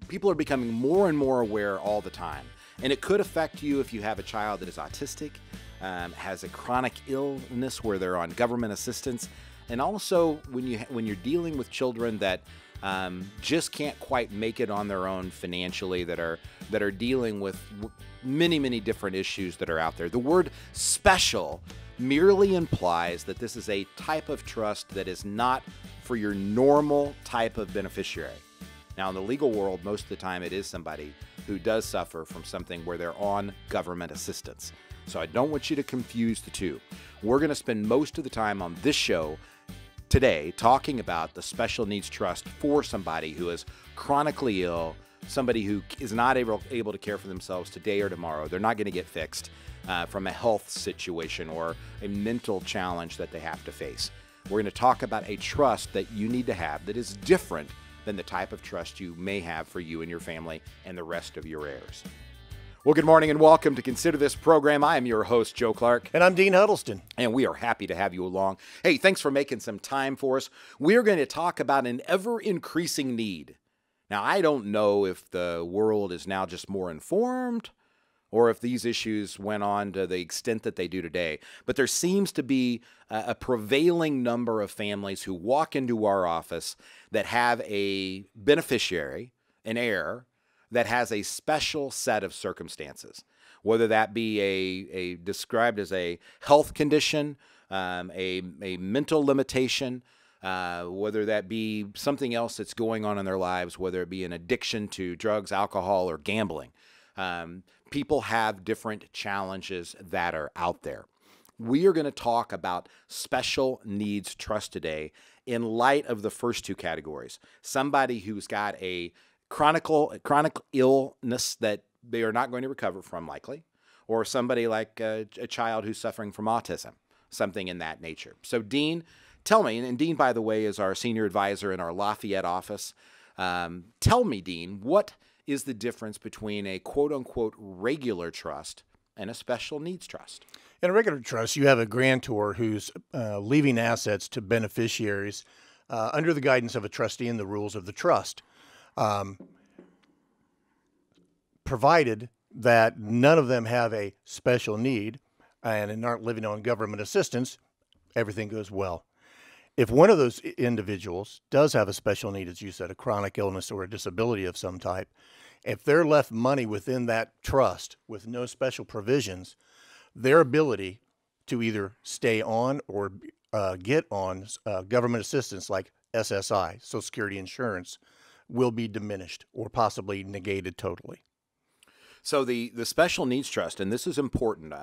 People are becoming more and more aware all the time. And it could affect you if you have a child that is autistic, has a chronic illness where they're on government assistance. And also when you're dealing with children that just can't quite make it on their own financially, that are dealing with many different issues that are out there. The word special merely implies that this is a type of trust that is not for your normal type of beneficiary. Now, in the legal world, most of the time it is somebody who does suffer from something where they're on government assistance. So I don't want you to confuse the two. We're going to spend most of the time on this show today talking about the special needs trust for somebody who is chronically ill, somebody who is not able to care for themselves today or tomorrow. They're not going to get fixed from a health situation or a mental challenge that they have to face. We're going to talk about a trust that you need to have that is different than the type of trust you may have for you and your family and the rest of your heirs. Well, good morning and welcome to Consider This Program. I am your host, Joe Clark. And I'm Dean Huddleston. And we are happy to have you along. Hey, thanks for making some time for us. We're going to talk about an ever-increasing need. Now, I don't know if the world is now just more informed or if these issues went on to the extent that they do today. But there seems to be a prevailing number of families who walk into our office that have a beneficiary, an heir, that has a special set of circumstances, whether that be a described as a health condition, a mental limitation, whether that be something else that's going on in their lives, whether it be an addiction to drugs, alcohol, or gambling. People have different challenges that are out there. We are going to talk about special needs trust today in light of the first two categories. Somebody who's got a chronic illness that they are not going to recover from likely, or somebody like a child who's suffering from autism, something in that nature. So Dean, tell me, and Dean, by the way, is our senior advisor in our Lafayette office. Tell me, Dean, what is the difference between a quote-unquote regular trust and a special needs trust? In a regular trust, you have a grantor who's leaving assets to beneficiaries under the guidance of a trustee and the rules of the trust. Provided that none of them have a special need and aren't living on government assistance, everything goes well. If one of those individuals does have a special need, as you said, a chronic illness or a disability of some type, if they're left money within that trust with no special provisions, their ability to either stay on or get on government assistance like SSI, Social Security insurance, will be diminished or possibly negated totally. So the special needs trust, and this is important,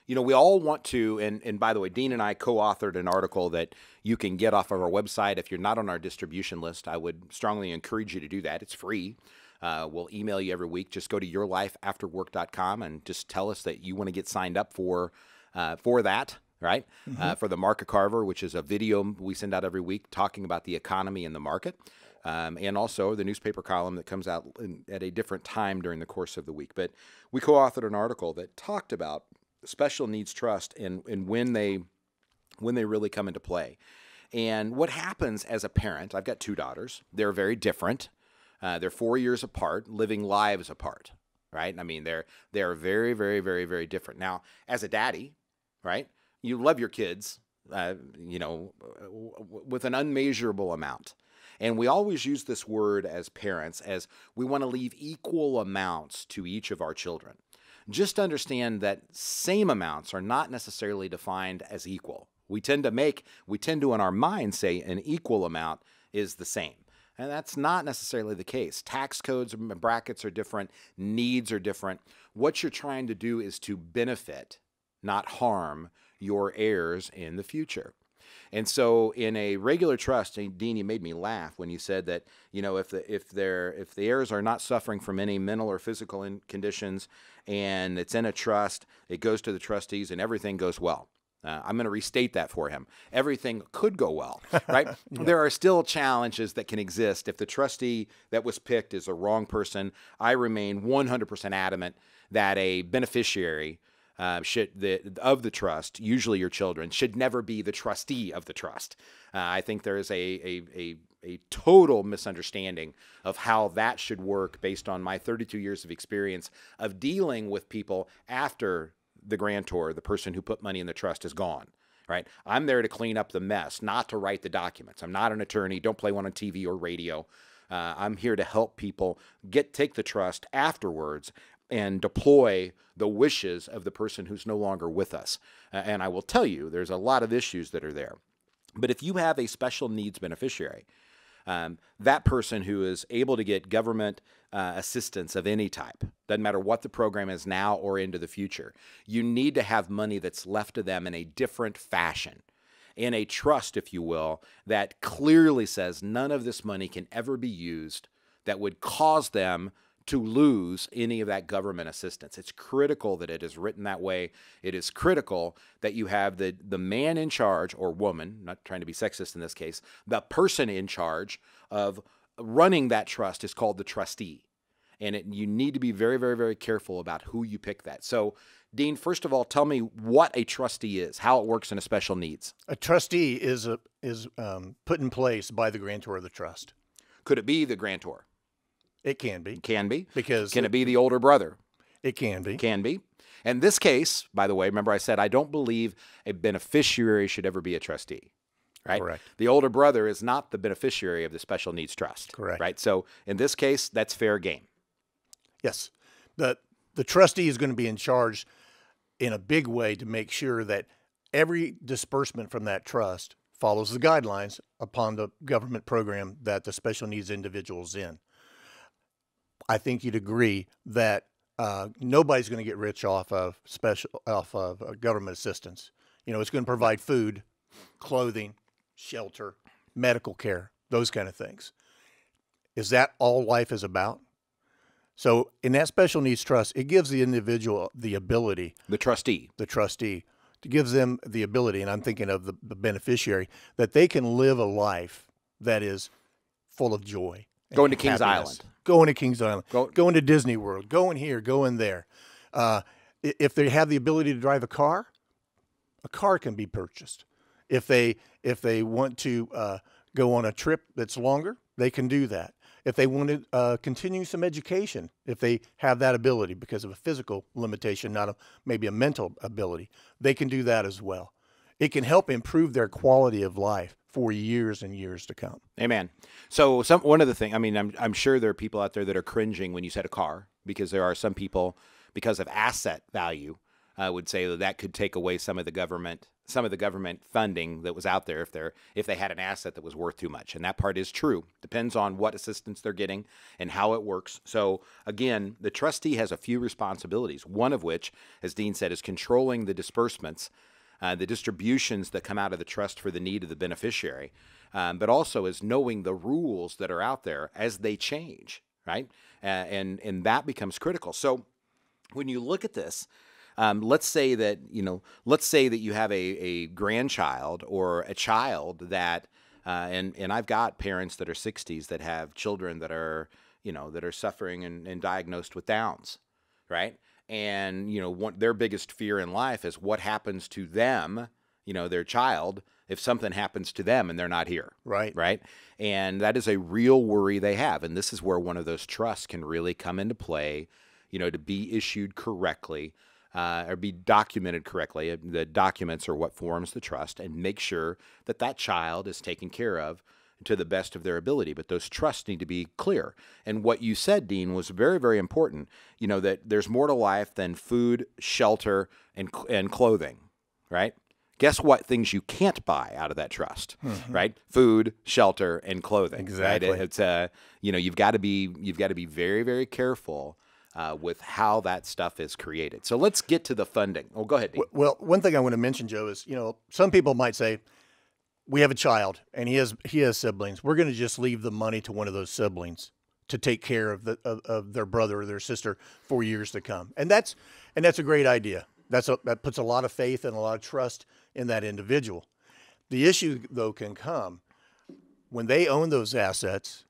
we all want to, and by the way, Dean and I co-authored an article that you can get off of our website. If you're not on our distribution list, I would strongly encourage you to do that. It's free. We'll email you every week. Just go to yourlifeafterwork.com and just tell us that you want to get signed up for that, right? Mm-hmm. For the Market Carver, which is a video we send out every week talking about the economy and the market. And also the newspaper column that comes out at a different time during the course of the week. But we co-authored an article that talked about special needs trust and when they really come into play. And what happens as a parent, I've got two daughters. They're very different. They're 4 years apart, living lives apart, right? I mean, they're very, very, very, very different. Now, as a daddy, right, you love your kids, with an unmeasurable amount. And we always use this word as parents as we want to leave equal amounts to each of our children. Just understand that same amounts are not necessarily defined as equal. We tend to in our mind say an equal amount is the same. And that's not necessarily the case. Tax codes and brackets are different. Needs are different. What you're trying to do is to benefit, not harm, your heirs in the future. And so in a regular trust, and Dean, you made me laugh when you said that, if the heirs are not suffering from any mental or physical conditions and it's in a trust, it goes to the trustees and everything goes well. I'm going to restate that for him. Everything could go well, right? Yeah. There are still challenges that can exist. If the trustee that was picked is a wrong person, I remain 100% adamant that a beneficiary of the trust, usually your children, should never be the trustee of the trust. I think there is a a total misunderstanding of how that should work based on my 32 years of experience of dealing with people after the grantor, the person who put money in the trust, is gone. Right? I'm there to clean up the mess, not to write the documents. I'm not an attorney. Don't play one on TV or radio. I'm here to help people take the trust afterwards and deploy the wishes of the person who's no longer with us. And I will tell you, there's a lot of issues that are there. But if you have a special needs beneficiary, that person who is able to get government assistance of any type, doesn't matter what the program is now or into the future, you need to have money that's left to them in a different fashion, in a trust, if you will, that clearly says none of this money can ever be used that would cause them to lose any of that government assistance. It's critical that it is written that way. It is critical that you have the man in charge, or woman, not trying to be sexist in this case, the person in charge of running that trust is called the trustee. And you need to be very, very, very careful about who you pick that. So, Dean, first of all, tell me what a trustee is, how it works in a special needs. A trustee is put in place by the grantor of the trust. Could it be the grantor? It can be. Can be. Because can it be the older brother? It can be. Can be. In this case, by the way, remember I said I don't believe a beneficiary should ever be a trustee, right? Correct. The older brother is not the beneficiary of the special needs trust. Correct. Right? So in this case, that's fair game. Yes. The trustee is going to be in charge in a big way to make sure that every disbursement from that trust follows the guidelines upon the government program that the special needs individual is in. I think you'd agree that nobody's going to get rich off of government assistance. You know, it's going to provide food, clothing, shelter, medical care, those kind of things. Is that all life is about? So in that special needs trust, it gives the individual the ability, the trustee, to give them the ability, and I'm thinking of the beneficiary, that they can live a life that is full of joy. Going to Kings Island. Going to Kings Island. Going to Disney World. Going here, going there. If they have the ability to drive a car can be purchased. If they want to go on a trip that's longer, they can do that. If they want to continue some education, if they have that ability because of a physical limitation, not maybe a mental ability, they can do that as well. It can help improve their quality of life for years and years to come. Amen. So one of the things, I mean, I'm sure there are people out there that are cringing when you said a car, because there are some people, because of asset value, would say that could take away some of the government funding that was out there if they had an asset that was worth too much. And that part is true. Depends on what assistance they're getting and how it works. So again, the trustee has a few responsibilities, one of which, as Dean said, is controlling the disbursements, the distributions that come out of the trust for the need of the beneficiary, but also is knowing the rules that are out there as they change, right? And that becomes critical. So when you look at this, let's say that you have a grandchild or a child that, and I've got parents that are 60s that have children that are suffering and diagnosed with Downs, right? And, their biggest fear in life is what happens to them, their child, if something happens to them and they're not here. Right. Right. And that is a real worry they have. And this is where one of those trusts can really come into play, to be issued correctly, or be documented correctly. The documents are what forms the trust, and make sure that child is taken care of to the best of their ability. But those trusts need to be clear. And what you said, Dean, was very, very important, that there's more to life than food, shelter, and clothing, right? Guess what things you can't buy out of that trust, right? Food, shelter, and clothing. Exactly. Right? It's you've got to be very, very careful with how that stuff is created. So let's get to the funding. Oh, go ahead, Dean. Well, one thing I want to mention, Joe, is some people might say, we have a child and he has siblings. We're going to just leave the money to one of those siblings to take care of their brother or their sister for years to come. And that's a great idea. That puts a lot of faith and a lot of trust in that individual. The issue, though, can come when they own those assets.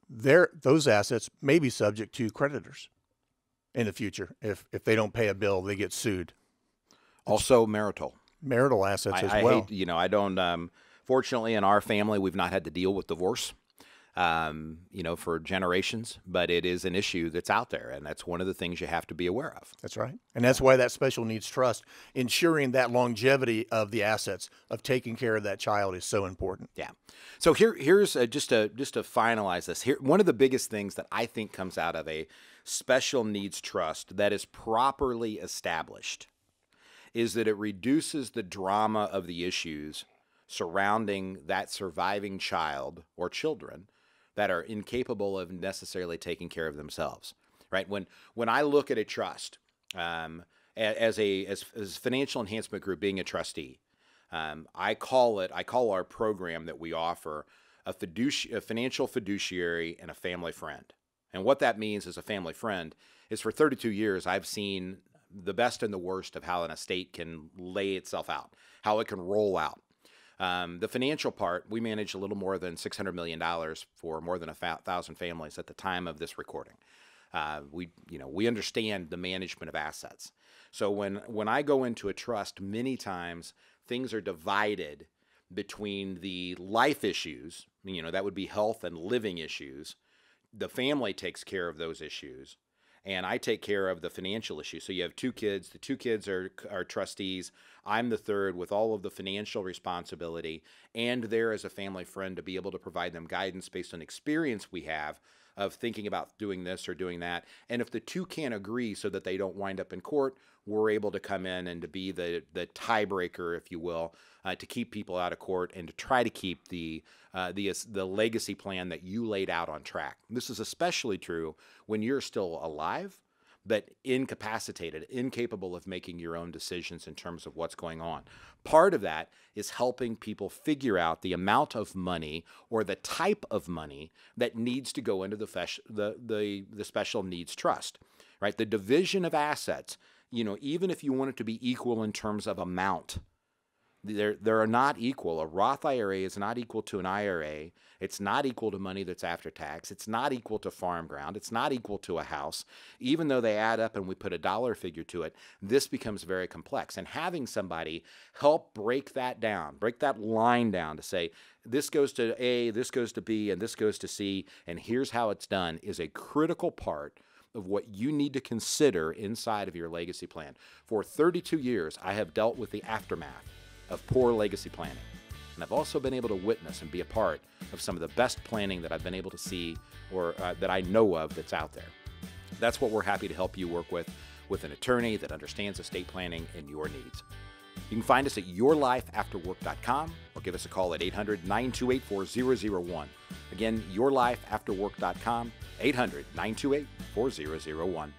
Those assets may be subject to creditors in the future. If they don't pay a bill, they get sued. Also marital assets as I well. hate, I don't, Fortunately, in our family, we've not had to deal with divorce, for generations, but it is an issue that's out there, and that's one of the things you have to be aware of. That's right. And that's why that special needs trust, ensuring that longevity of the assets, of taking care of that child, is so important. Yeah. So here's just to finalize this. Here, one of the biggest things that I think comes out of a special needs trust that is properly established is that it reduces the drama of the issues surrounding that surviving child or children that are incapable of necessarily taking care of themselves, right? When I look at a trust, as Financial Enhancement Group being a trustee, I call our program that we offer a financial fiduciary and a family friend. And what that means as a family friend is, for 32 years, I've seen the best and the worst of how an estate can lay itself out, how it can roll out. The financial part, we manage a little more than $600 million for more than 1,000 families at the time of this recording. We understand the management of assets. So when I go into a trust, many times things are divided between the life issues, that would be health and living issues. The family takes care of those issues, and I take care of the financial issues. So you have 2 kids. The 2 kids are trustees. I'm the third with all of the financial responsibility, and there as a family friend to be able to provide them guidance based on experience we have of thinking about doing this or doing that. And if the 2 can't agree so that they don't wind up in court, we're able to come in and to be the tiebreaker, if you will, to keep people out of court and to try to keep the legacy plan that you laid out on track. This is especially true when you're still alive, but incapacitated, incapable of making your own decisions in terms of what's going on. Part of that is helping people figure out the amount of money or the type of money that needs to go into the special needs trust, right? The division of assets, even if you want it to be equal in terms of amount, they're not equal. A Roth IRA is not equal to an IRA. It's not equal to money that's after tax. It's not equal to farm ground. It's not equal to a house. Even though they add up and we put a dollar figure to it, this becomes very complex. And having somebody help break that down, break that line down to say, this goes to A, this goes to B, and this goes to C, and here's how it's done, is a critical part of what you need to consider inside of your legacy plan. For 32 years, I have dealt with the aftermath of poor legacy planning. And I've also been able to witness and be a part of some of the best planning that I've been able to see or that I know of that's out there. That's what we're happy to help you work with an attorney that understands estate planning and your needs. You can find us at yourlifeafterwork.com or give us a call at 800-928-4001. Again, yourlifeafterwork.com, 800-928-4001.